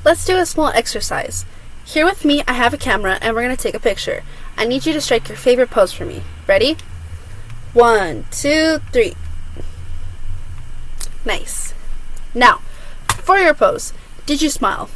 Let's do a small exercise. Here with me, I have a camera and we're going to take a picture. I need you to strike your favorite pose for me. Ready? 1, 2, 3. Nice. Now, for your pose, did you smile?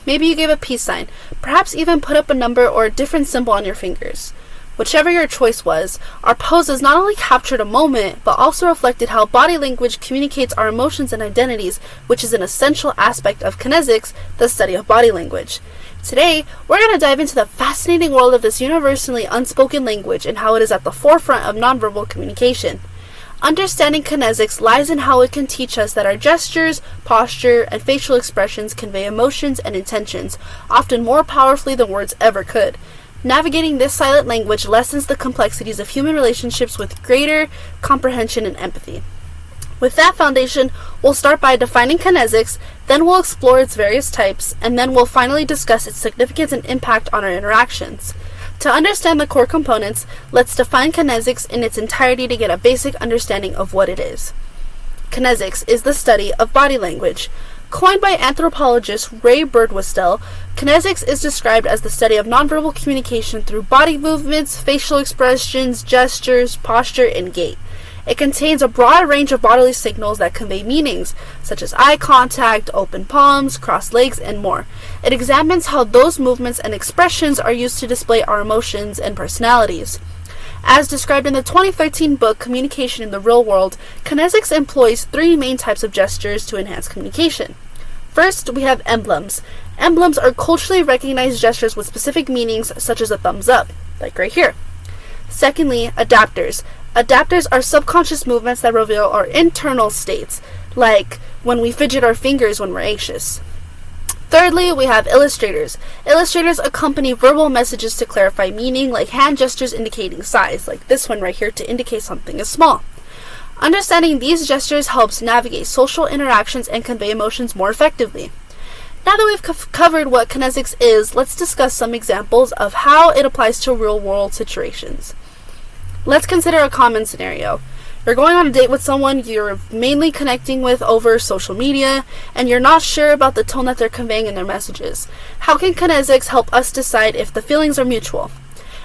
Maybe you gave a peace sign, perhaps even put up a number or a different symbol on your fingers. Whichever your choice was, our poses not only captured a moment, but also reflected how body language communicates our emotions and identities, which is an essential aspect of Kinesics, the study of body language. Today, we're going to dive into the fascinating world of this universally unspoken language and how it is at the forefront of nonverbal communication. Understanding Kinesics lies in how it can teach us that our gestures, posture, and facial expressions convey emotions and intentions, often more powerfully than words ever could. Navigating this silent language lessens the complexities of human relationships with greater comprehension and empathy. With that foundation, we'll start by defining Kinesics, then we'll explore its various types, and then we'll finally discuss its significance and impact on our interactions. To understand the core components, let's define Kinesics in its entirety to get a basic understanding of what it is. Kinesics is the study of body language. Coined by anthropologist Ray Birdwhistell, Kinesics is described as the study of nonverbal communication through body movements, facial expressions, gestures, posture, and gait. It contains a broad range of bodily signals that convey meanings, such as eye contact, open palms, crossed legs, and more. It examines how those movements and expressions are used to display our emotions and personalities. As described in the 2013 book Communication in the Real World, Kinesics employs three main types of gestures to enhance communication. First, we have emblems. Emblems are culturally recognized gestures with specific meanings, such as a thumbs up, like right here. Secondly, adapters. Adapters are subconscious movements that reveal our internal states, like when we fidget our fingers when we're anxious. Thirdly, we have illustrators. Illustrators accompany verbal messages to clarify meaning, like hand gestures indicating size, like this one right here to indicate something is small. Understanding these gestures helps navigate social interactions and convey emotions more effectively. Now that we've covered what Kinesics is, let's discuss some examples of how it applies to real-world situations. Let's consider a common scenario. You're going on a date with someone you're mainly connecting with over social media, and you're not sure about the tone that they're conveying in their messages. How can Kinesics help us decide if the feelings are mutual?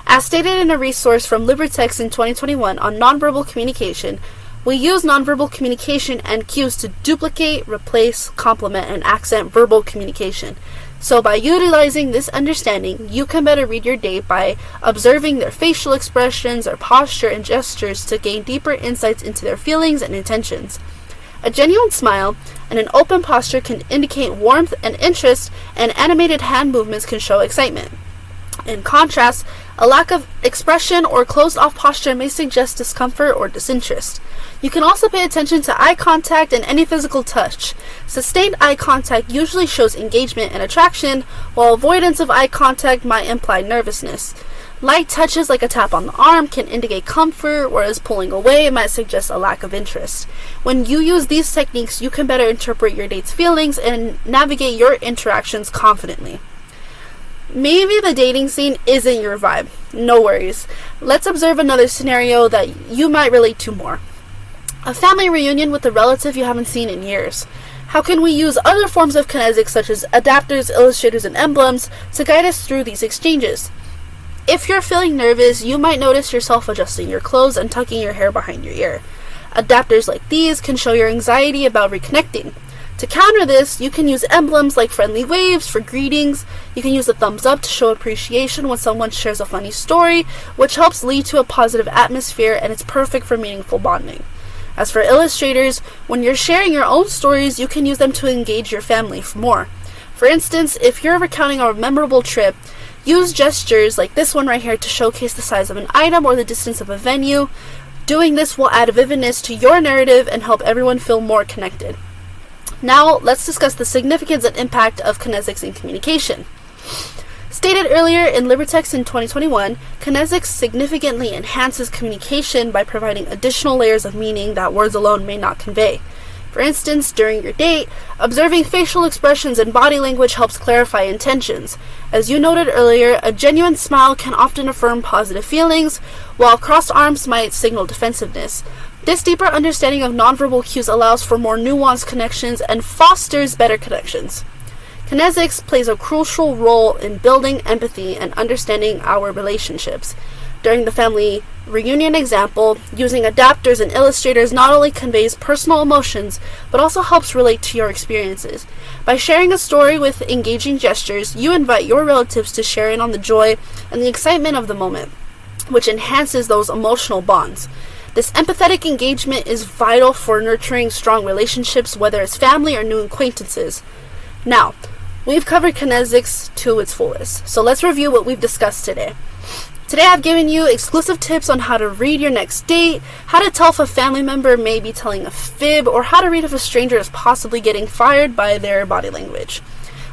As stated in a resource from LibreText in 2021 on nonverbal communication, we use nonverbal communication and cues to duplicate, replace, complement, and accent verbal communication. So by utilizing this understanding, you can better read your date by observing their facial expressions, their posture, and gestures to gain deeper insights into their feelings and intentions. A genuine smile and an open posture can indicate warmth and interest, and animated hand movements can show excitement. In contrast, a lack of expression or closed-off posture may suggest discomfort or disinterest. You can also pay attention to eye contact and any physical touch. Sustained eye contact usually shows engagement and attraction, while avoidance of eye contact might imply nervousness. Light touches like a tap on the arm can indicate comfort, whereas pulling away might suggest a lack of interest. When you use these techniques, you can better interpret your date's feelings and navigate your interactions confidently. Maybe the dating scene isn't your vibe. No worries. Let's observe another scenario that you might relate to more. A family reunion with a relative you haven't seen in years. How can we use other forms of Kinesics such as adapters, illustrators, and emblems to guide us through these exchanges? If you're feeling nervous, you might notice yourself adjusting your clothes and tucking your hair behind your ear. Adapters like these can show your anxiety about reconnecting. To counter this, you can use emblems like friendly waves for greetings. You can use a thumbs up to show appreciation when someone shares a funny story, which helps lead to a positive atmosphere, and it's perfect for meaningful bonding. As for illustrators, when you're sharing your own stories, you can use them to engage your family for more. For instance, if you're recounting a memorable trip, use gestures like this one right here to showcase the size of an item or the distance of a venue. Doing this will add vividness to your narrative and help everyone feel more connected. Now, let's discuss the significance and impact of Kinesics in communication. Stated earlier in LibreText in 2021, Kinesics significantly enhances communication by providing additional layers of meaning that words alone may not convey. For instance, during your date, observing facial expressions and body language helps clarify intentions. As you noted earlier, a genuine smile can often affirm positive feelings, while crossed arms might signal defensiveness. This deeper understanding of nonverbal cues allows for more nuanced connections and fosters better connections. Kinesics plays a crucial role in building empathy and understanding our relationships. During the family reunion example, using adapters and illustrators not only conveys personal emotions, but also helps relate to your experiences. By sharing a story with engaging gestures, you invite your relatives to share in on the joy and the excitement of the moment, which enhances those emotional bonds. This empathetic engagement is vital for nurturing strong relationships, whether it's family or new acquaintances. Now, we've covered kinesics to its fullest, so let's review what we've discussed today. Today I've given you exclusive tips on how to read your next date, how to tell if a family member may be telling a fib, or how to read if a stranger is possibly getting fired by their body language.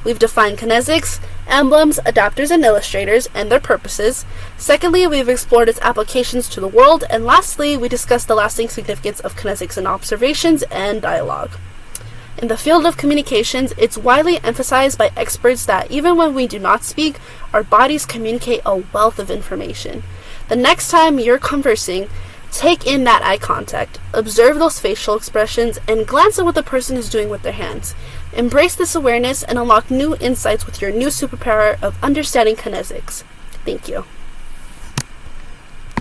We've defined kinesics, emblems, adapters, and illustrators, and their purposes. Secondly, we've explored its applications to the world. And lastly, we discussed the lasting significance of kinesics in observations and dialogue. In the field of communications, it's widely emphasized by experts that even when we do not speak, our bodies communicate a wealth of information. The next time you're conversing, take in that eye contact, observe those facial expressions, and glance at what the person is doing with their hands. Embrace this awareness and unlock new insights with your new superpower of understanding kinesics. Thank you.